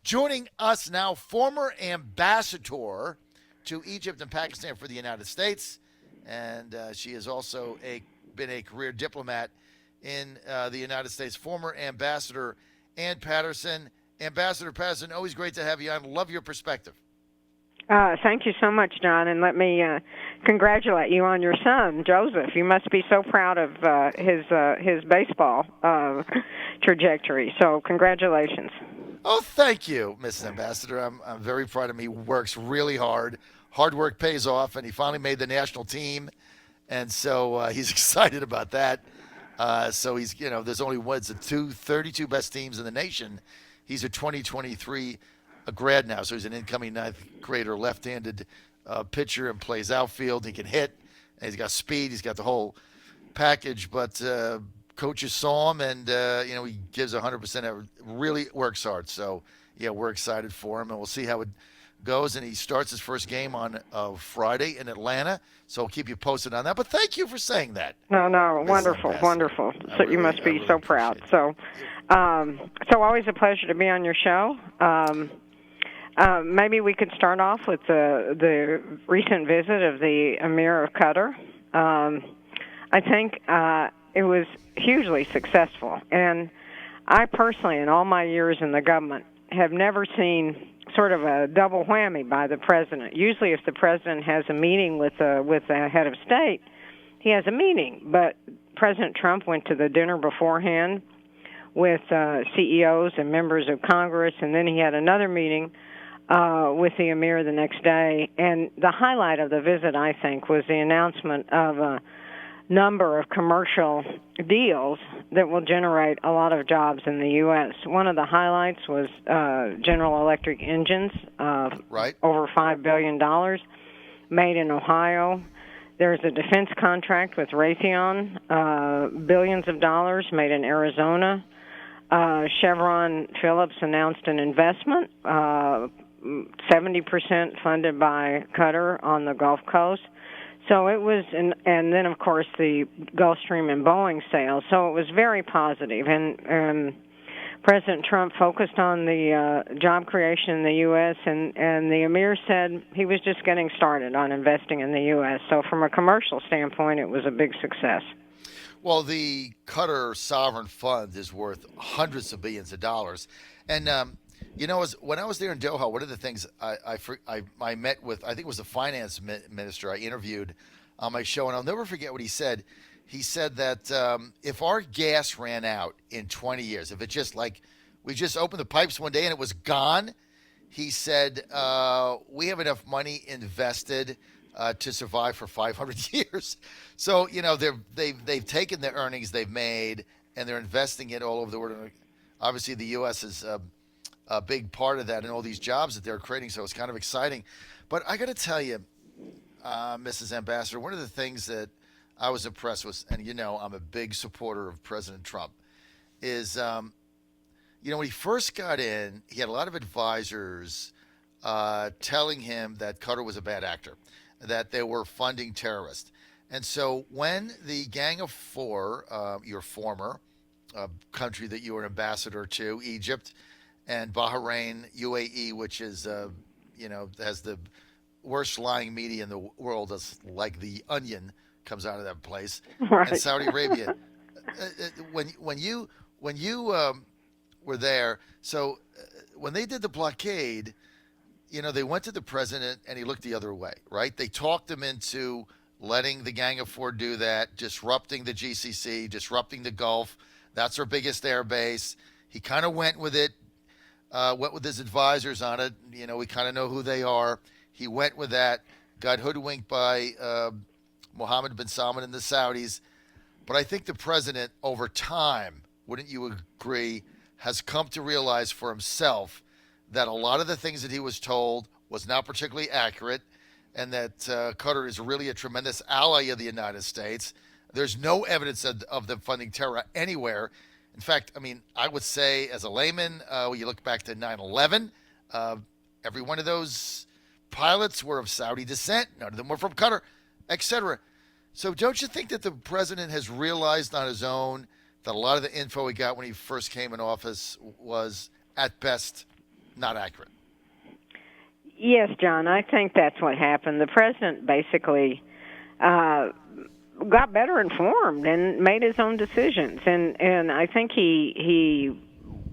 Joining us now, former ambassador to Egypt and Pakistan for the United States, and she has also been a career diplomat in the United States. Former Ambassador Ann Patterson. Ambassador Patterson, always great to have you on. Love your perspective. Thank you so much, John, and let me congratulate you on your son, Joseph. You must be so proud of his baseball trajectory. So, congratulations. Oh, thank you, Mrs. Ambassador. I'm very proud of him. He works really hard. Hard work pays off, and he finally made the national team, and so he's excited about that. So he's, there's only the 32 best teams in the nation. He's a 2023 grad now, so he's an incoming ninth grader, left-handed pitcher, and plays outfield. He can hit, and he's got speed. He's got the whole package. But coaches saw him, and he gives 100%. Really works hard. So yeah, we're excited for him, and we'll see how it goes. And he starts his first game on Friday in Atlanta. So I'll keep you posted on that. But thank you for saying that. No, wonderful. So you must be so proud. So always a pleasure to be on your show. Maybe we could start off with the recent visit of the Emir of Qatar. I think it was hugely successful. And I personally, in all my years in the government, have never seen sort of a double whammy by the president. Usually if the president has a meeting with the head of state, he has a meeting. But President Trump went to the dinner beforehand with CEOs and members of Congress, and then he had another meeting with the Emir the next day. And the highlight of the visit, I think, was the announcement of a number of commercial deals that will generate a lot of jobs in the U.S. One of the highlights was General Electric engines, over $5 billion, made in Ohio. There's a defense contract with Raytheon, billions of dollars made in Arizona. Chevron Phillips announced an investment, 70% funded by Qatar on the Gulf Coast. So it was, and then, of course, the Gulfstream and Boeing sales. So it was very positive. And President Trump focused on the job creation in the U.S., and the Emir said he was just getting started on investing in the U.S. So from a commercial standpoint, it was a big success. Well, the Qatar Sovereign Fund is worth hundreds of billions of dollars. And, when I was there in Doha, one of the things I met with, I think it was the finance minister I interviewed on my show, and I'll never forget what he said. He said that if our gas ran out in 20 years, if it we just opened the pipes one day and it was gone, he said, we have enough money invested to survive for 500 years. So, they've taken the earnings they've made and they're investing it all over the world. Obviously, the U.S. is a big part of that and all these jobs that they're creating, so it's kind of exciting. But I got to tell you, Mrs. Ambassador, one of the things that I was impressed with, and I'm a big supporter of President Trump, is, when he first got in, he had a lot of advisors telling him that Qatar was a bad actor, that they were funding terrorists. And so when the Gang of Four, your former country that you were an ambassador to, Egypt, and Bahrain, UAE, which is, has the worst lying media in the world, that's like the Onion comes out of that place, right. And Saudi Arabia. When you were there, so when they did the blockade, they went to the president and he looked the other way, right? They talked him into letting the Gang of Four do that, disrupting the GCC, disrupting the Gulf. That's our biggest air base. He kind of went with it. Went with his advisors on it. We kind of know who they are. He went with that, got hoodwinked by Mohammed bin Salman and the Saudis. But I think the president, over time, wouldn't you agree, has come to realize for himself that a lot of the things that he was told was not particularly accurate, and that Qatar is really a tremendous ally of the United States. There's no evidence of them funding terror anywhere. In fact, I would say as a layman, when you look back to 9/11, every one of those pilots were of Saudi descent. None of them were from Qatar, etc. So don't you think that the president has realized on his own that a lot of the info he got when he first came in office was, at best, not accurate. Yes, John, I think that's what happened. The president basically got better informed and made his own decisions, and I think he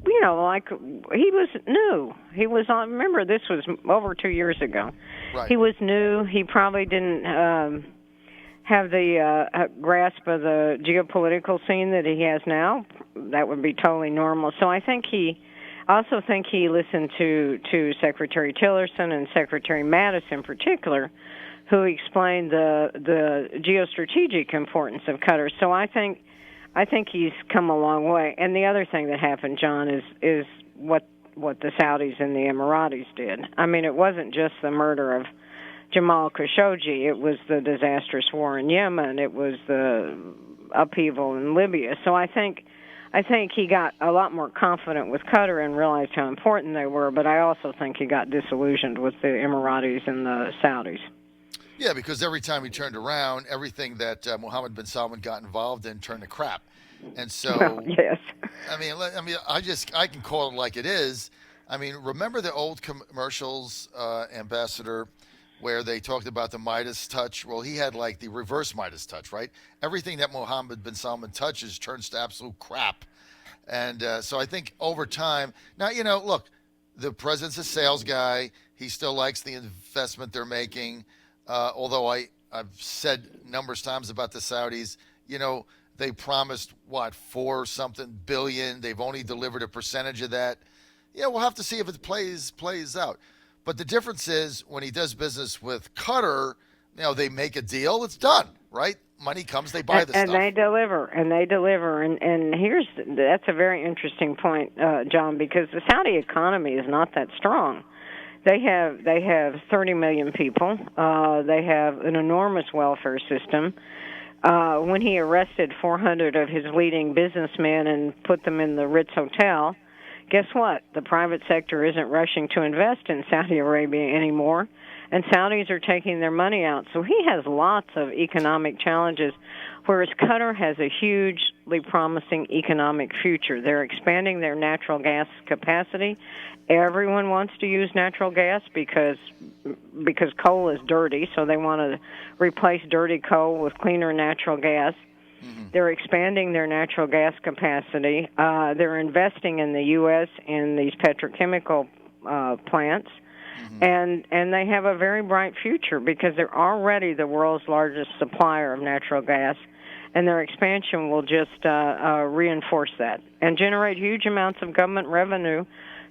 like he was new. He was on. Remember, this was over 2 years ago. Right. He was new. He probably didn't have the grasp of the geopolitical scene that he has now. That would be totally normal. So I also think he listened to Secretary Tillerson and Secretary Mattis in particular, who explained the geostrategic importance of Qatar. So I think he's come a long way. And the other thing that happened, John, is what the Saudis and the Emiratis did. I mean, it wasn't just the murder of Jamal Khashoggi. It was the disastrous war in Yemen. It was the upheaval in Libya. So I think he got a lot more confident with Qatar and realized how important they were, but I also think he got disillusioned with the Emiratis and the Saudis. Yeah, because every time he turned around, everything that Mohammed bin Salman got involved in turned to crap. And so, well, yes. I can call it like it is. I mean, remember the old commercials, Ambassador, where they talked about the Midas touch? Well, he had like the reverse Midas touch, right? Everything that Mohammed bin Salman touches turns to absolute crap. And so I think over time, now, look, the president's a sales guy. He still likes the investment they're making. Although I've said numerous times about the Saudis, they promised, 4-something billion. They've only delivered a percentage of that. Yeah, we'll have to see if it plays out. But the difference is when he does business with Qatar, they make a deal, it's done, right? Money comes, they buy the stuff. And they deliver. And that's a very interesting point, John, because the Saudi economy is not that strong. They have 30 million people. They have an enormous welfare system. When he arrested 400 of his leading businessmen and put them in the Ritz Hotel, guess what? The private sector isn't rushing to invest in Saudi Arabia anymore, and Saudis are taking their money out. So he has lots of economic challenges, whereas Qatar has a hugely promising economic future. They're expanding their natural gas capacity. Everyone wants to use natural gas because coal is dirty, so they want to replace dirty coal with cleaner natural gas. Mm-hmm. They're expanding their natural gas capacity. They're investing in the U.S. in these petrochemical plants. Mm-hmm. And they have a very bright future because they're already the world's largest supplier of natural gas, and their expansion will just reinforce that and generate huge amounts of government revenue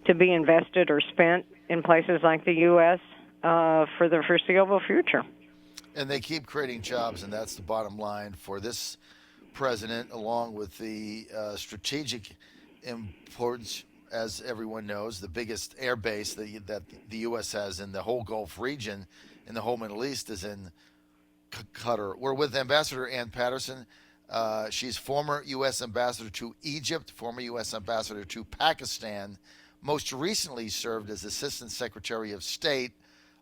to be invested or spent in places like the U.S. For the foreseeable future. And they keep creating jobs, and that's the bottom line for this president, along with the strategic importance, as everyone knows, the biggest air base that the U.S. has in the whole Gulf region, in the whole Middle East, is in Qatar. We're with Ambassador Ann Patterson. She's former U.S. ambassador to Egypt, former U.S. ambassador to Pakistan, most recently served as Assistant Secretary of State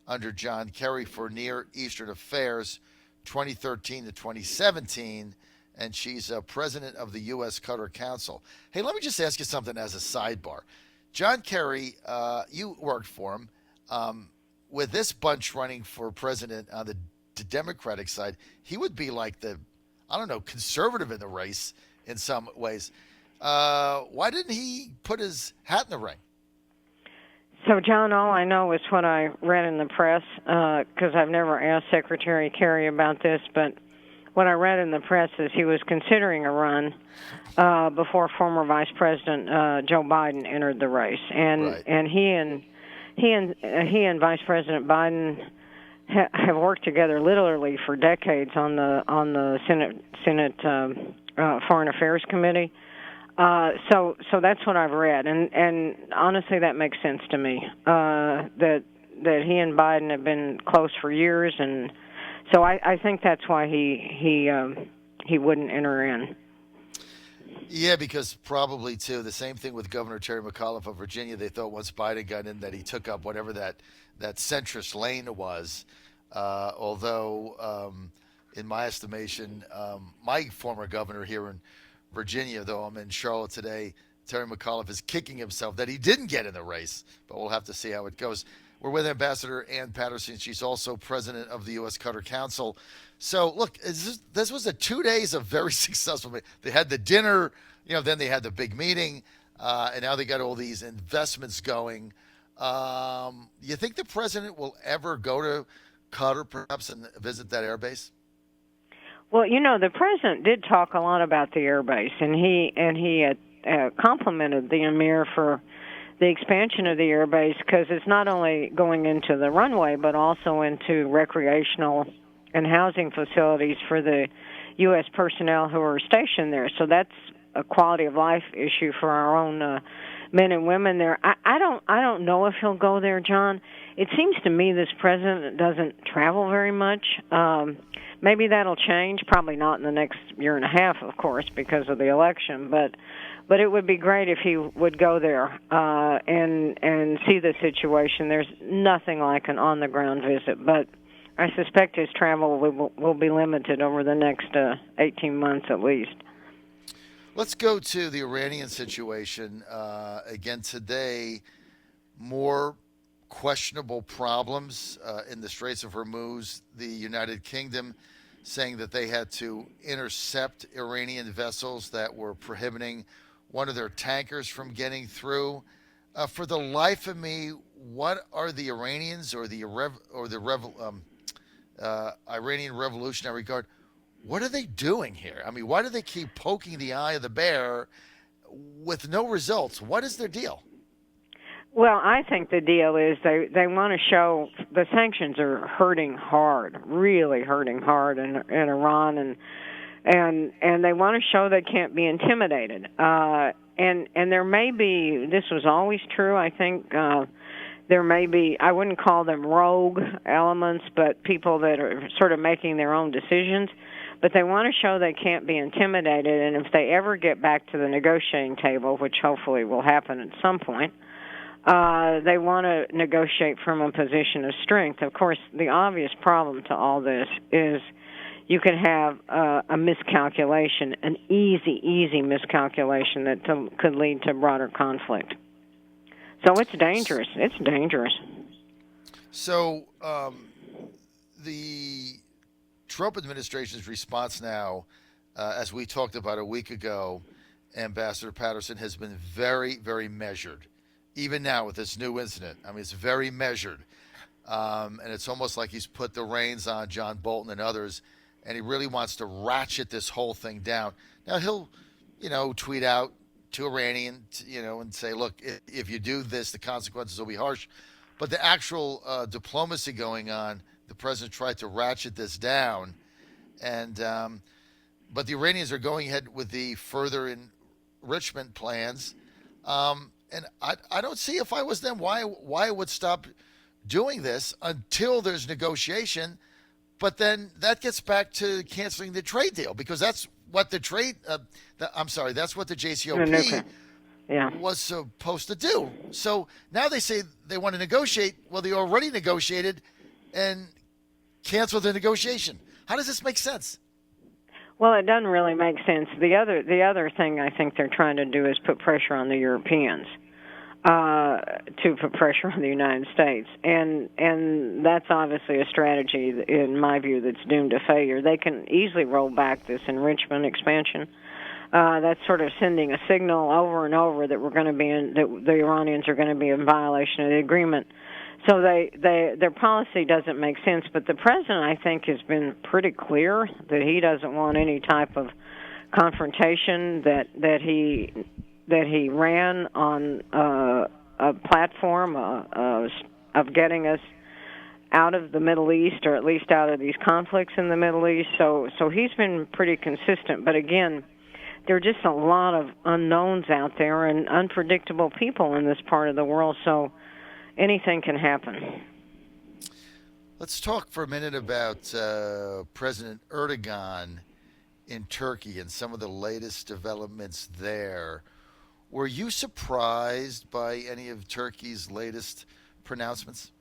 under John Kerry for Near Eastern Affairs, 2013 to 2017, and she's president of the U.S. Qatar Council. Hey, let me just ask you something as a sidebar. John Kerry, you worked for him. With this bunch running for president on the Democratic side, he would be like the, conservative in the race in some ways. Why didn't he put his hat in the ring? So, John, all I know is what I read in the press, because I've never asked Secretary Kerry about this, but what I read in the press is he was considering a run before former Vice President Joe Biden entered the race, and right. and he and Vice President Biden have worked together literally for decades on the Senate Foreign Affairs Committee. So that's what I've read, and honestly, that makes sense to me. That he and Biden have been close for years, and so I think that's why he wouldn't enter in. Yeah, because probably too the same thing with Governor Terry McAuliffe of Virginia. They thought once Biden got in that he took up whatever that centrist lane was. Although, in my estimation, my former governor here in Virginia, though I'm in Charlotte today, Terry McAuliffe is kicking himself that he didn't get in the race, but we'll have to see how it goes. We're with Ambassador Ann Patterson. She's also president of the U.S. Qatar Council. So, look, this was 2 days of very successful. They had the dinner, then they had the big meeting, and now they got all these investments going. You think the president will ever go to Qatar, perhaps, and visit that airbase? Well, the president did talk a lot about the airbase, and he complimented the emir for the expansion of the airbase, because it's not only going into the runway but also into recreational and housing facilities for the U.S. personnel who are stationed there. So that's a quality of life issue for our own men and women there. I don't know if he'll go there, John. It seems to me this president doesn't travel very much. Maybe that'll change. Probably not in the next year and a half, of course, because of the election. But it would be great if he would go there and see the situation. There's nothing like an on-the-ground visit, but I suspect his travel will be limited over the next 18 months at least. Let's go to the Iranian situation. Again today, more questionable problems in the Straits of Hormuz. The United Kingdom saying that they had to intercept Iranian vessels that were prohibiting one of their tankers from getting through. For the life of me, what are the Iranians or the Iranian Revolutionary Guard? What are they doing here? I mean, why do they keep poking the eye of the bear with no results? What is their deal? Well, I think the deal is they want to show the sanctions are hurting hard, really hurting hard in Iran, and they want to show they can't be intimidated. And there may be, this was always true, I think, there may be, I wouldn't call them rogue elements, but people that are sort of making their own decisions. But they want to show they can't be intimidated, and if they ever get back to the negotiating table, which hopefully will happen at some point, they want to negotiate from a position of strength. Of course, the obvious problem to all this is you can have a miscalculation, an easy miscalculation that could lead to broader conflict. So it's dangerous. It's dangerous. So the Trump administration's response now, as we talked about a week ago, Ambassador Patterson, has been very, very measured. Even now with this new incident, I mean, it's very measured. And it's almost like he's put the reins on John Bolton and others, and he really wants to ratchet this whole thing down. Now, he'll, tweet out to Iranian, and say, look, if you do this, the consequences will be harsh. But the actual diplomacy going on, the president tried to ratchet this down. And but the Iranians are going ahead with the further enrichment plans. And I don't see, if I was them, why I would stop doing this until there's negotiation. But then that gets back to canceling the trade deal, because that's what that's what the JCPOA was supposed to do. So now they say they want to negotiate. Well, they already negotiated and canceled the negotiation. How does this make sense? Well, it doesn't really make sense. The other thing I think they're trying to do is put pressure on the Europeans to put pressure on the United States, and that's obviously a strategy, in my view, that's doomed to failure. They can easily roll back this enrichment expansion. That's sort of sending a signal over and over that we're going to be that the Iranians are going to be in violation of the agreement. So their policy doesn't make sense. But the president, I think, has been pretty clear that he doesn't want any type of confrontation. That he ran on a platform of getting us out of the Middle East, or at least out of these conflicts in the Middle East. So he's been pretty consistent. But again, there are just a lot of unknowns out there and unpredictable people in this part of the world. So anything can happen. Let's talk for a minute about President Erdogan in Turkey and some of the latest developments there. Were you surprised by any of Turkey's latest pronouncements?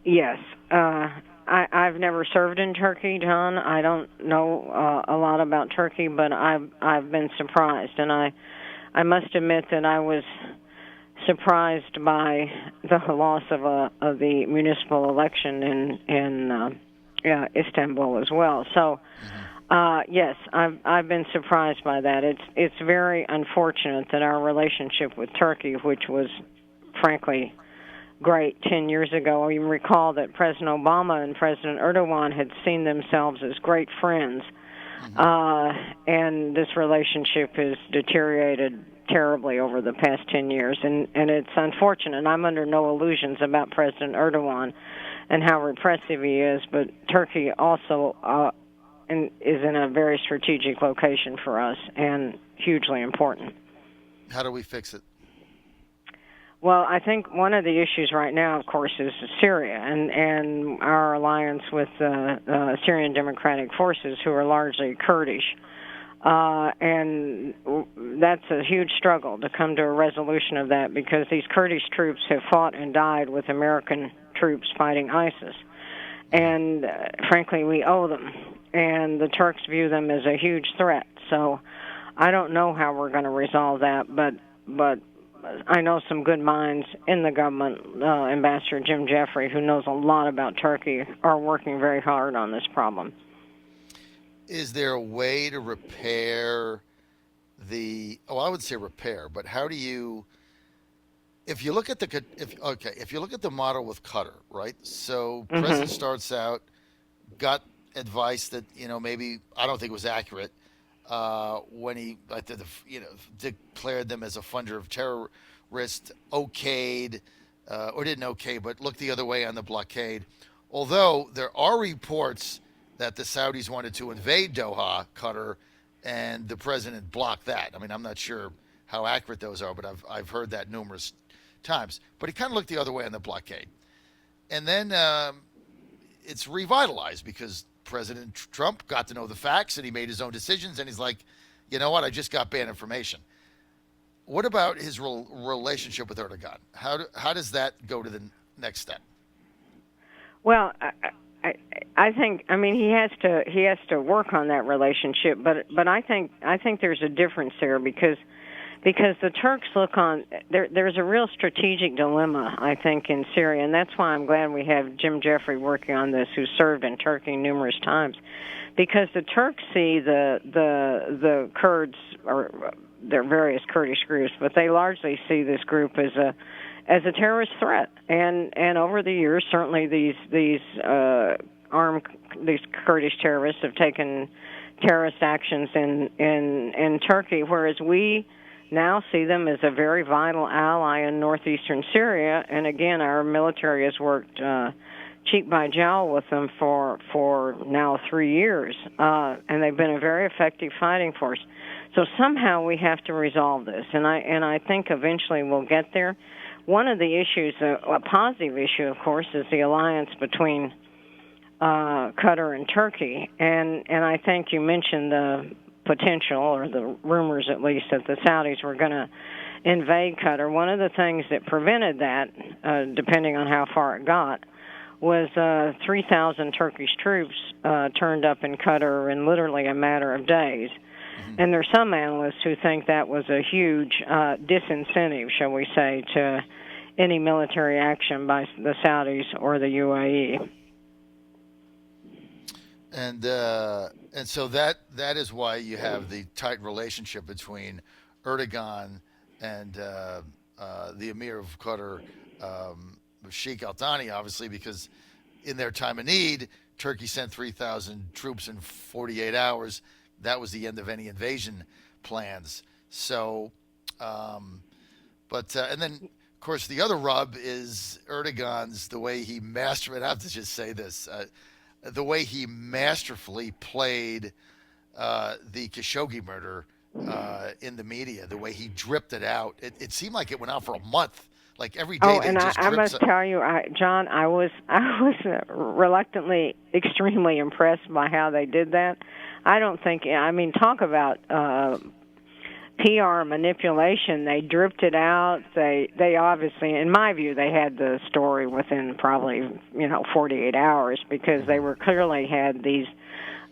Yes. I've never served in Turkey, John. I don't know a lot about Turkey, but I've been surprised, and I must admit that I was surprised by the loss of the municipal election in Istanbul as well. So, yes, I've been surprised by that. It's very unfortunate that our relationship with Turkey, which was frankly great 10 years ago, you recall that President Obama and President Erdogan had seen themselves as great friends, and this relationship has deteriorated terribly over the past 10 years, and it's unfortunate. I'm under no illusions about President Erdogan and how repressive he is, but Turkey also is in a very strategic location for us and hugely important. How do we fix it? Well, I think one of the issues right now, of course, is Syria and our alliance with Syrian Democratic Forces, who are largely Kurdish. And that's a huge struggle to come to a resolution of that, because these Kurdish troops have fought and died with American troops fighting ISIS. And frankly, we owe them. And the Turks view them as a huge threat. So I don't know how we're going to resolve that, but I know some good minds in the government. Ambassador Jim Jeffrey, who knows a lot about Turkey, are working very hard on this problem. Is there a way to repair I would say repair, but how do you, if you look at the model with Qatar, right? So President starts out, got advice that, maybe, I don't think it was accurate, when he declared them as a funder of terrorists, okayed, or didn't okay, but looked the other way on the blockade. Although there are reports that the Saudis wanted to invade Doha, Qatar, and the president blocked that. I mean, I'm not sure how accurate those are, but I've heard that numerous times. But he kind of looked the other way on the blockade. And then it's revitalized because President Trump got to know the facts and he made his own decisions, and he's like, you know what, I just got bad information. What about his relationship with Erdogan? How does that go to the next step? Well, I think, he has to work on that relationship, but I think there's a difference there because the Turks look on there's a real strategic dilemma, I think, in Syria, and that's why I'm glad we have Jim Jeffrey working on this, who served in Turkey numerous times, because the Turks see the Kurds, or their various Kurdish groups, but they largely see this group as a terrorist threat, and over the years, certainly these Kurdish terrorists have taken terrorist actions in Turkey, whereas we now see them as a very vital ally in northeastern Syria. And again, our military has worked cheek by jowl with them for now 3 years, and they've been a very effective fighting force. So somehow we have to resolve this, and I think eventually we'll get there. One of the issues, a positive issue, of course, is the alliance between Qatar and Turkey, and I think you mentioned the potential, or the rumors at least, that the Saudis were going to invade Qatar. One of the things that prevented that, depending on how far it got, was 3,000 Turkish troops turned up in Qatar in literally a matter of days. And there are some analysts who think that was a huge disincentive, shall we say, to any military action by the Saudis or the UAE. And so that is why you have the tight relationship between Erdogan and the Emir of Qatar, Sheikh Al Thani, obviously, because in their time of need, Turkey sent 3,000 troops in 48 hours. That was the end of any invasion plans. So, and then, of course, the other rub is Erdogan's, the way he I have to just say this, the way he masterfully played the Khashoggi murder in the media, the way he dripped it out. It seemed like it went on for a month. Like every day. Oh, and I must tell you, John, I was reluctantly extremely impressed by how they did that. I don't think, talk about PR manipulation. They dripped it out. They obviously, in my view, they had the story within probably 48 hours, because they were clearly had these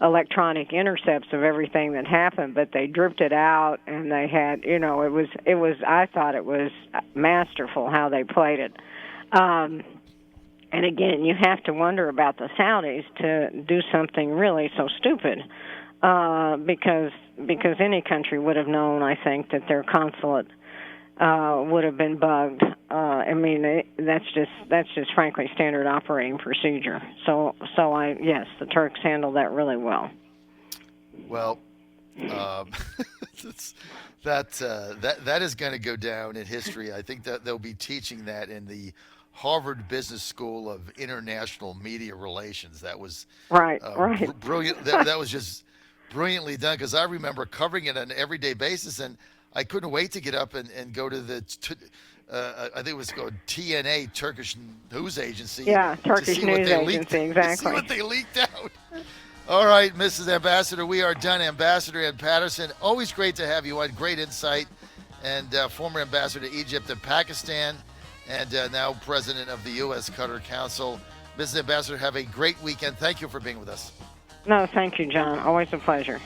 electronic intercepts of everything that happened, but they dripped it out, and they had, it was. I thought it was masterful how they played it. And again, you have to wonder about the Saudis to do something really so stupid, because any country would have known, I think, that their consulate would have been bugged. That's just frankly standard operating procedure. So yes, the Turks handled that really well. Well, that is going to go down in history. I think that they'll be teaching that in the Harvard Business School of International Media Relations. That was right. Brilliant. That was just brilliantly done, because I remember covering it on an everyday basis, and I couldn't wait to get up and go to the I think it was called TNA, Turkish News Agency. Yeah, Turkish News Agency, exactly. To see what they leaked out. All right, Mrs. Ambassador, we are done. Ambassador Ed Patterson, always great to have you on. Great insight. And former ambassador to Egypt and Pakistan, and now president of the U.S. Qatar Council. Mrs. Ambassador, have a great weekend. Thank you for being with us. No, thank you, John. Always a pleasure.